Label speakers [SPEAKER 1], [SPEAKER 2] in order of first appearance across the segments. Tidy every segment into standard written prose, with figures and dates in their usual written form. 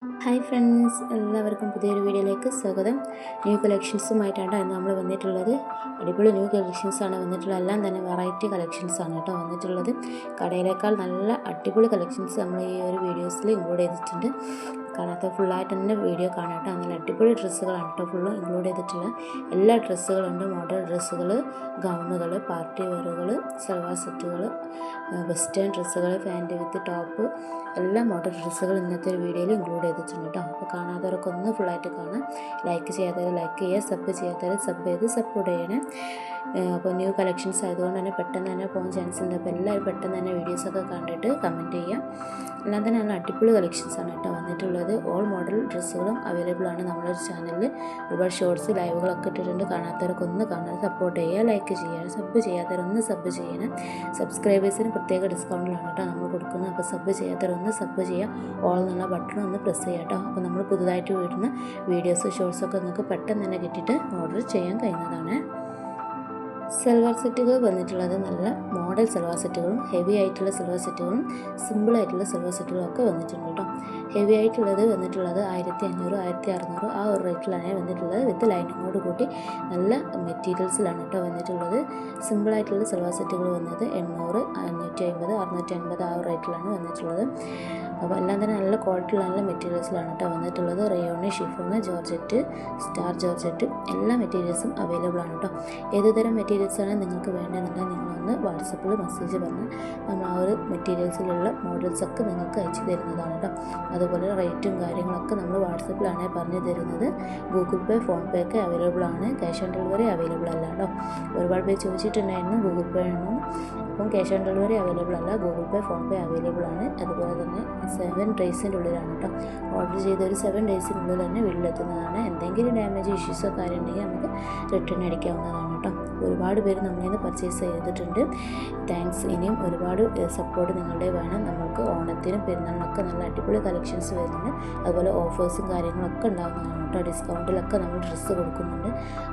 [SPEAKER 1] Hi friends, എല്ലാവർക്കും പുതിയൊരു വീഡിയോയിലേക്ക് സ്വാഗതം. ന്യൂ കളക്ഷൻസുമായിട്ടാണ് ഇന്ന് നമ്മൾ വന്നിട്ടുള്ളത്. അടിപൊളി ന്യൂ കളക്ഷൻസാണ് വന്നിട്ടുള്ളത്. എല്ലാം തന്നെ വെറൈറ്റി കളക്ഷൻസാണ് കേട്ടോ വന്നിട്ടുള്ളത്. കടയിലേക്കാൾ നല്ല അടിപൊളി കളക്ഷൻസ് നമ്മൾ ഈ ഒരു വീഡിയോസിൽ ഇൻക്ലൂഡ് ചെയ്തിട്ടുണ്ട്. കാണാത്ത ഫുള്ളായിട്ട് തന്നെ വീഡിയോ കാണാം കേട്ടോ. നല്ല അടിപൊളി ഡ്രസ്സുകളാണ് കേട്ടോ ഫുള്ള് ഇൻക്ലൂഡ് ചെയ്തിട്ടുള്ള എല്ലാ ഡ്രസ്സുകളുണ്ട്. മോഡൽ ഡ്രസ്സുകൾ, ഗൗണുകൾ, പാർട്ടി വെയറുകൾ, സൽവാർ സെറ്റുകൾ, വെസ്റ്റേൺ ഡ്രസ്സുകൾ, പാൻറ്റ് വിത്ത് ടോപ്പ്, എല്ലാ മോഡൽ ഡ്രസ്സുകൾ ഇന്നത്തെ ഒരു വീഡിയോയിൽ ഇൻക്ലൂഡ് ചെയ്തിട്ടുണ്ട് കേട്ടോ. അപ്പോൾ കാണാത്തവരൊക്കെ ഒന്ന് ഫുള്ളായിട്ട് കാണാം. ലൈക്ക് ചെയ്യാത്തവർ ലൈക്ക് ചെയ്യുക, സബ് ചെയ്യാത്തവർ സബ് ചെയ്ത് സപ്പോർട്ട് ചെയ്യണേ. അപ്പോൾ ന്യൂ കളക്ഷൻസ് ആയതുകൊണ്ട് തന്നെ പെട്ടെന്ന് തന്നെ പോകാൻ ചാൻസ് ഉണ്ട്. അപ്പോൾ എല്ലാവരും പെട്ടെന്ന് തന്നെ വീഡിയോസൊക്കെ കണ്ടിട്ട് കമൻറ്റ് ചെയ്യാം. എല്ലാം തന്നെ നല്ല അടിപൊളി കളക്ഷൻസാണ് കേട്ടോ വന്നിട്ടുള്ളത്. ഓൾ മോഡൽ ഡ്രസ്സുകളും അവൈലബിൾ ആണ് നമ്മുടെ ചാനലിൽ. ഒരുപാട് ഷോർട്സ് ലൈവുകളൊക്കെ ഇട്ടിട്ടുണ്ട്. കാണാത്തവരൊക്കെ ഒന്ന് കാണാൻ സപ്പോർട്ട് ചെയ്യുക, ലൈക്ക് ചെയ്യുക, സബ് ചെയ്യാത്തവരൊന്ന് സബ് ചെയ്യണം. സബ്സ്ക്രൈബേഴ്സിന് പ്രത്യേക ഡിസ്കൗണ്ടിലാണ് കേട്ടോ നമ്മൾ കൊടുക്കുന്നത്. അപ്പോൾ സബ് ചെയ്യാത്തവരൊന്ന് സബ് ചെയ്യുക, ഓൾ എന്നുള്ള ബട്ടൺ ഒന്ന് പ്രസ് ചെയ്യുക കേട്ടോ. അപ്പോൾ നമ്മൾ പുതുതായിട്ട് വരുന്ന വീഡിയോസ് ഷോർട്സൊക്കെ നിങ്ങൾക്ക് പെട്ടെന്ന് തന്നെ കിട്ടിയിട്ട് ഓർഡർ ചെയ്യാൻ കഴിയുന്നതാണ്. സൽവാർ സെറ്റുകൾ വന്നിട്ടുള്ളത് നല്ല മോഡൽ സൽവാർ സെറ്റുകളും ഹെവി ആയിട്ടുള്ള സൽവാർ സെറ്റുകളും സിമ്പിളായിട്ടുള്ള സൽവാർ സെറ്റുകളും ഒക്കെ വന്നിട്ടുണ്ട് കേട്ടോ. ഹെവി ആയിട്ടുള്ളത് വന്നിട്ടുള്ളത് 1500, 1600 ആ ഒരു റേറ്റിലാണ് വന്നിട്ടുള്ളത്. വിത്ത് ലൈനിങ്ങോട് കൂട്ടി നല്ല മെറ്റീരിയൽസിലാണ് കേട്ടോ വന്നിട്ടുള്ളത്. സിമ്പിളായിട്ടുള്ള സൽവാർ സെറ്റുകൾ വന്നത് 800, 550, 650 ആ ഒരു റേറ്റിലാണ് വന്നിട്ടുള്ളത്. അപ്പോൾ എല്ലാം തന്നെ നല്ല ക്വാളിറ്റിയുള്ള നല്ല മെറ്റീരിയൽസിലാണ് കേട്ടോ വന്നിട്ടുള്ളത്. Rayon, chiffon, georgette, star georgette എല്ലാ മെറ്റീരിയൽസും അവൈലബിൾ ആണ് കേട്ടോ. ഏത് തരം മെറ്റീരിയൽസാണ് നിങ്ങൾക്ക് വേണ്ടതെന്നുണ്ടെങ്കിൽ നിങ്ങളൊന്ന് വാട്സപ്പിൽ മെസ്സേജ് പറഞ്ഞാൽ നമ്മൾ ആ ഒരു മെറ്റീരിയൽസിലുള്ള മോഡൽസൊക്കെ നിങ്ങൾക്ക് അയച്ചു തരുന്നതാണ് കേട്ടോ. അതുപോലെ റേറ്റും കാര്യങ്ങളൊക്കെ നമ്മൾ വാട്സപ്പിലാണ് പറഞ്ഞു തരുന്നത്. ഗൂഗിൾ പേ, ഫോൺ പേ ഒക്കെ അവൈലബിൾ ആണ്. ക്യാഷ് ഓൺ ഡെലിവറി അവൈലബിൾ അല്ല കേട്ടോ. ഒരുപാട് പേര് ചോദിച്ചിട്ടുണ്ടായിരുന്നു ഗൂഗിൾ പേ ആണോ. അപ്പം ക്യാഷ് ഓൺ ഡെലിവറി അവൈലബിൾ അല്ല. ഗൂഗിൾ പേ, ഫോൺ പേ അവൈലബിൾ ആണ്. അതുപോലെ തന്നെ 7 ഡേയ്സിൻ്റെ ഉള്ളിലാണ് കേട്ടോ. ഓർഡർ ചെയ്ത ഒരു 7 ഡേയ്സിനുള്ളിൽ തന്നെ വീട്ടിലെത്തുന്നതാണ്. എന്തെങ്കിലും ഡാമേജ് ഇഷ്യൂസോ കാര്യം ഉണ്ടെങ്കിൽ നമുക്ക് റിട്ടേൺ അടിക്കാവുന്നതാണ് കേട്ടോ. ഒരുപാട് പേര് നമ്മളിൽ നിന്ന് പർച്ചേസ് ചെയ്തിട്ടുണ്ട്. താങ്ക്സ്. ഇനിയും ഒരുപാട് സപ്പോർട്ട് നിങ്ങളുടെ വേണം. നമുക്ക് ഓണത്തിനും പെരുന്നാളിനൊക്കെ നല്ല അടിപൊളി കളക്ഷൻസ് വരുന്നുണ്ട്. അതുപോലെ ഓഫേഴ്സും കാര്യങ്ങളൊക്കെ ഉണ്ടാകുന്നതാണ് കേട്ടോ. ഡിസ്കൗണ്ടിലൊക്കെ നമ്മൾ ഡ്രസ്സ് കൊടുക്കുന്നുണ്ട്.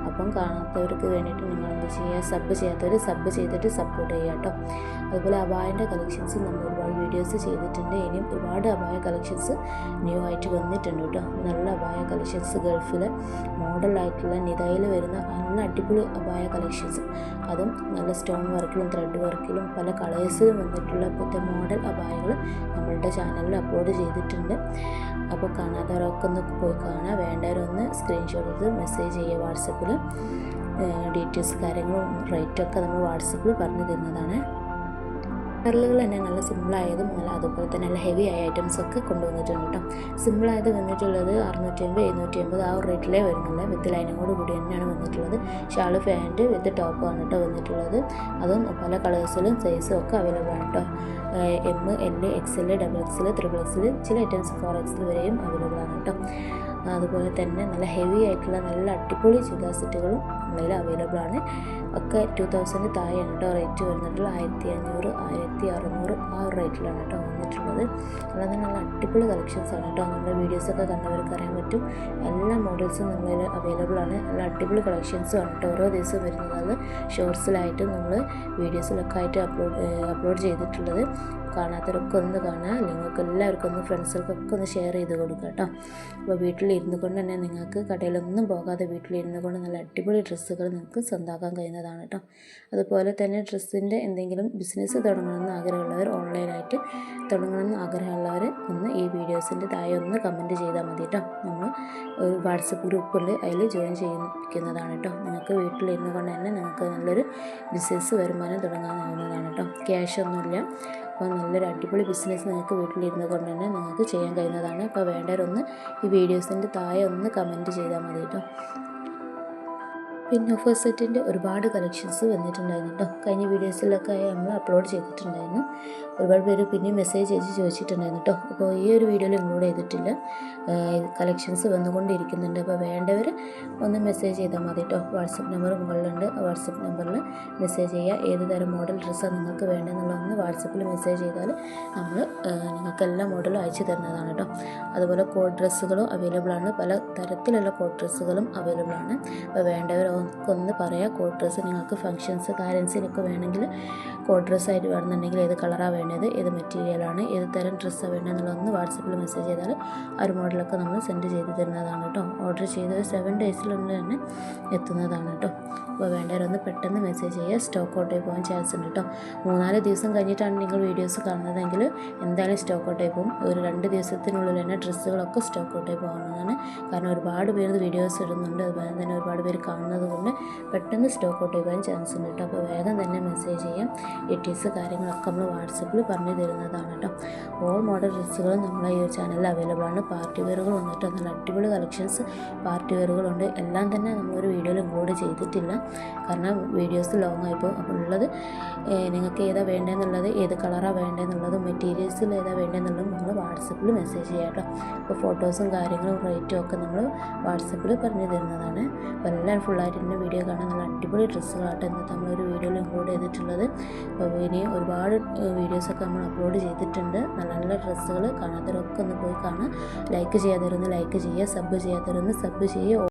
[SPEAKER 1] അപ്പം കാണാത്തവർക്ക് വേണ്ടിയിട്ട് നിങ്ങൾ എന്ത് ചെയ്യുക, സബ് ചെയ്യാത്തവർ സബ് ചെയ്തിട്ട് സപ്പോർട്ട് ചെയ്യുക കേട്ടോ. അതുപോലെ അബായൻ്റെ കളക്ഷൻസ് നമ്മൾ ഒരുപാട് വീഡിയോസ് ചെയ്തിട്ടുണ്ട്. ഇനിയും ഒരുപാട് അബായ കളക്ഷൻസ് ന്യൂ ആയിട്ട് വന്നിട്ടുണ്ട് കേട്ടോ. നല്ല അബായ കളക്ഷൻസ് ഗൾഫിൽ മോഡലായിട്ടുള്ള നിതയിൽ വരുന്ന നല്ല അടിപൊളി അബായ കളക്ഷൻസ്, അതും നല്ല സ്റ്റോൺ വർക്കിലും ത്രെഡ് വർക്കിലും പല കളേഴ്സിലും വന്നിട്ടുള്ള പുതിയ മോഡൽ അബായകൾ നമ്മളുടെ ചാനലിൽ അപ്ലോഡ് ചെയ്തിട്ടുണ്ട്. അപ്പോൾ കാണാത്തവരൊക്കെ ഒന്ന് പോയി കാണാം. വേണ്ടവരൊന്ന് സ്ക്രീൻഷോട്ട് എടുത്ത് മെസ്സേജ് ചെയ്യുക വാട്സപ്പിൽ. ഡീറ്റെയിൽസ് കാര്യങ്ങളും റേറ്റൊക്കെ നമ്മൾ വാട്സപ്പിൽ പറഞ്ഞു തരുന്നതാണ്. കളറുകൾ തന്നെ നല്ല സിമ്പിളായതും നല്ല അതുപോലെ തന്നെ നല്ല ഹെവി ആയ ഐറ്റംസൊക്കെ കൊണ്ടുവന്നിട്ടുണ്ട് കേട്ടോ. സിമ്പിളായത് വന്നിട്ടുള്ളത് 650, 750 ആ ഒരു റേറ്റിലേ വരുന്നില്ല. വിത്ത് ലൈനിങ്ങോട് കൂടി തന്നെയാണ് വന്നിട്ടുള്ളത്. ഷാള്, പാൻറ്റ് വിത്ത് ടോപ്പാണ് കേട്ടോ വന്നിട്ടുള്ളത്. അതും പല കളേഴ്സിലും സൈസും ഒക്കെ അവൈലബിൾ ആണ് കേട്ടോ. M, L, XL, XXL, XXL, ചില ഐറ്റംസ് 4XL വരെയും അവൈലബിൾ ആണ് കേട്ടോ. അതുപോലെ തന്നെ നല്ല ഹെവി ആയിട്ടുള്ള നല്ല അടിപൊളി ചുരിദാർ സെറ്റുകളും നമ്മളിൽ അവൈലബിൾ ആണ്. ഒക്കെ 2000 താഴെയാണ് കേട്ടോ റേറ്റ് വരുന്നിട്ടുള്ള. 1500, 1600 ആ ഒരു റേറ്റിലാണ് കേട്ടോ വന്നിട്ടുള്ളത്. അല്ലാതെ നല്ല അടിപൊളി കളക്ഷൻസാണ് കേട്ടോ. നമ്മുടെ വീഡിയോസൊക്കെ കണ്ടവർക്ക് അറിയാൻ പറ്റും. എല്ലാ മോഡൽസും നമ്മളിൽ അവൈലബിൾ ആണ്. നല്ല അടിപൊളി കളക്ഷൻസും ആണ് കേട്ടോ. ഓരോ ദിവസവും വരുന്നത് ഷോർട്സിലായിട്ടും നമ്മൾ വീഡിയോസിലൊക്കെ ആയിട്ട് അപ്ലോഡ് ചെയ്തിട്ടുള്ളത്. കാണാത്തവരൊക്കെ ഒന്ന് കാണുക. നിങ്ങൾക്ക് എല്ലാവർക്കും ഒന്ന് ഫ്രണ്ട്സുകൾക്കൊക്കെ ഒന്ന് ഷെയർ ചെയ്ത് കൊടുക്കുക കേട്ടോ. അപ്പോൾ വീട്ടിലിരുന്ന് കൊണ്ട് തന്നെ നിങ്ങൾക്ക് കടയിലൊന്നും പോകാതെ വീട്ടിലിരുന്ന് കൊണ്ട് നല്ല അടിപൊളി ഡ്രസ്സുകൾ നിങ്ങൾക്ക് സ്വന്തമാക്കാൻ കഴിയുന്നതാണ് കേട്ടോ. അതുപോലെ തന്നെ ഡ്രസ്സിൻ്റെ എന്തെങ്കിലും ബിസിനസ് തുടങ്ങണമെന്ന് ആഗ്രഹമുള്ളവർ, ഓൺലൈനായിട്ട് തുടങ്ങണമെന്ന് ആഗ്രഹമുള്ളവർ ഒന്ന് ഈ വീഡിയോസിൻ്റെ താഴെ ഒന്ന് കമൻറ്റ് ചെയ്താൽ മതി കേട്ടോ. നമ്മൾ ഒരു വാട്സപ്പ് ഗ്രൂപ്പുണ്ട്, അതിൽ ജോയിൻ ചെയ്യിക്കുന്നതാണ് കേട്ടോ. നിങ്ങൾക്ക് വീട്ടിലിരുന്ന് കൊണ്ട് തന്നെ നിങ്ങൾക്ക് നല്ലൊരു ബിസിനസ് വരുമാനം തുടങ്ങാനാവുന്നതാണ് കേട്ടോ. ക്യാഷൊന്നുമില്ല. അപ്പോൾ നല്ലൊരു അടിപൊളി ബിസിനസ് നിങ്ങൾക്ക് വീട്ടിലിരുന്ന് കൊണ്ട് തന്നെ നിങ്ങൾക്ക് ചെയ്യാൻ കഴിയുന്നതാണ്. അപ്പോൾ വേണ്ടവരൊന്ന് ഈ വീഡിയോസിൻ്റെ താഴെ ഒന്ന് കമൻറ്റ് ചെയ്താൽ മതി കേട്ടോ. പിന്നെ ഓഫർ സെറ്റിൻ്റെ ഒരുപാട് കളക്ഷൻസ് വന്നിട്ടുണ്ടായിരുന്നു കേട്ടോ. കഴിഞ്ഞ വീഡിയോസിലൊക്കെ നമ്മൾ അപ്ലോഡ് ചെയ്തിട്ടുണ്ടായിരുന്നു. ഒരുപാട് പേര് പിന്നെ മെസ്സേജ് ചെയ്ത് ചോദിച്ചിട്ടുണ്ടായിരുന്നു കേട്ടോ. അപ്പോൾ ഈ ഒരു വീഡിയോയിൽ ഇൻക്ലൂഡ് ചെയ്തിട്ടില്ല. കളക്ഷൻസ് വന്നുകൊണ്ടിരിക്കുന്നുണ്ട്. അപ്പോൾ വേണ്ടവർ ഒന്ന് മെസ്സേജ് ചെയ്താൽ മതി കേട്ടോ. വാട്സപ്പ് നമ്പർ മുകളിലുണ്ട്. ആ വാട്സപ്പ് നമ്പറിൽ മെസ്സേജ് ചെയ്യുക. ഏത് തരം മോഡൽ ഡ്രസ്സാണ് നിങ്ങൾക്ക് വേണ്ടതെന്നുള്ളതൊന്ന് വാട്സപ്പിൽ മെസ്സേജ് ചെയ്താൽ നമ്മൾ നിങ്ങൾക്ക് എല്ലാ മോഡലും അയച്ചു തരുന്നതാണ് കേട്ടോ. അതുപോലെ കോഡ് ഡ്രസ്സുകളും അവൈലബിൾ ആണ്. പല തരത്തിലുള്ള കോഡ് ഡ്രസ്സുകളും അവൈലബിൾ ആണ്. അപ്പോൾ വേണ്ടവർ ഒന്ന് പറയാം. കോഡ് ഡ്രസ്സ് നിങ്ങൾക്ക് ഫങ്ഷൻസ് കാര്യൻസിനൊക്കെ വേണമെങ്കിൽ കോഡ് ഡ്രസ്സായിട്ട് വേണമെന്നുണ്ടെങ്കിൽ ഏത് കളറാണ് വേണ്ടത്, ഏത് മെറ്റീരിയലാണ്, ഏത് തരം ഡ്രസ്സാണ് വേണ്ടതെന്നുള്ളതൊന്ന് വാട്സപ്പിൽ മെസ്സേജ് ചെയ്താൽ ആ ഒരു മോഡലൊക്കെ നമ്മൾ സെൻഡ് ചെയ്ത് തരുന്നതാണ് കേട്ടോ. ഓർഡർ ചെയ്ത് 7 ഡേയ്സിനുള്ളിൽ തന്നെ എത്തുന്നതാണ് കേട്ടോ. അപ്പോൾ വേണ്ടവരൊന്ന് പെട്ടെന്ന് മെസ്സേജ് ചെയ്യുക. സ്റ്റോക്ക് ഔട്ടായി പോകാൻ ചാൻസ് ഉണ്ട് കേട്ടോ. 3-4 ദിവസം കഴിഞ്ഞിട്ടാണ് നിങ്ങൾ വീഡിയോസ് കാണുന്നതെങ്കിൽ എന്തായാലും സ്റ്റോക്ക് ഔട്ടായി പോകും. ഒരു 2 ദിവസത്തിനുള്ളിൽ തന്നെ ഡ്രസ്സുകളൊക്കെ സ്റ്റോക്ക് ഔട്ടായി പോകുന്നതാണ്. കാരണം ഒരുപാട് പേര് വീഡിയോസ് ഇടുന്നുണ്ട്, അതുപോലെ തന്നെ ഒരുപാട് പേര് കാണുന്നത് കൊണ്ട് പെട്ടെന്ന് സ്റ്റോക്ക് ഔട്ട് ചെയ്യാൻ ചാൻസ് ഉണ്ട് കേട്ടോ. അപ്പോൾ വേഗം തന്നെ മെസ്സേജ് ചെയ്യാം. ഡീറ്റെയിൽസ് കാര്യങ്ങളൊക്കെ നമ്മൾ വാട്സപ്പിൽ പറഞ്ഞു തരുന്നതാണ് കേട്ടോ. ഓൾ മോഡൽ ഡ്രസ്സുകളും നമ്മളെ ഈ ഒരു ചാനലിൽ അവൈലബിൾ ആണ്. പാർട്ടി വെയറുകൾ വന്നിട്ട് നല്ല അടിപൊളി കളക്ഷൻസ് പാർട്ടി വെയറുകളുണ്ട്. എല്ലാം തന്നെ നമ്മളൊരു വീഡിയോയിൽ ഇൻക്ലൂഡ് ചെയ്തിട്ടില്ല, കാരണം വീഡിയോസ് ലോങ് ആയിപ്പോൾ. അപ്പോൾ ഉള്ളത് നിങ്ങൾക്ക് ഏതാ വേണ്ടതെന്നുള്ളത്, ഏത് കളറാണ് വേണ്ടതെന്നുള്ളതും മെറ്റീരിയൽസിൽ ഏതാ വേണ്ടതെന്നുള്ളതും നിങ്ങൾ വാട്സപ്പിൽ മെസ്സേജ് ചെയ്യാം കേട്ടോ. അപ്പോൾ ഫോട്ടോസും കാര്യങ്ങളും റേറ്റും ഒക്കെ നമ്മൾ വാട്സപ്പിൽ പറഞ്ഞു തരുന്നതാണ്. അപ്പോൾ എല്ലാം ഫുള്ളായിട്ട് തന്നെ വീഡിയോ കാണാൻ നല്ല അടിപൊളി ഡ്രസ്സുകളായിട്ട് ഇന്നത്തെ നമ്മളൊരു വീഡിയോയിൽ ഇൻക്ലൂഡ് ചെയ്തിട്ടുള്ളത്. അപ്പോൾ ഇനി ഒരുപാട് വീഡിയോസൊക്കെ നമ്മൾ അപ്ലോഡ് ചെയ്തിട്ടുണ്ട്. നല്ല നല്ല ഡ്രസ്സുകൾ കാണാത്തവരൊക്കെ ഒന്ന് പോയി കാണാം. ലൈക്ക് ചെയ്യാത്തവരൊന്ന് ലൈക്ക് ചെയ്യുക, സബ് ചെയ്യാത്തവരൊന്ന് സബ് ചെയ്യുക.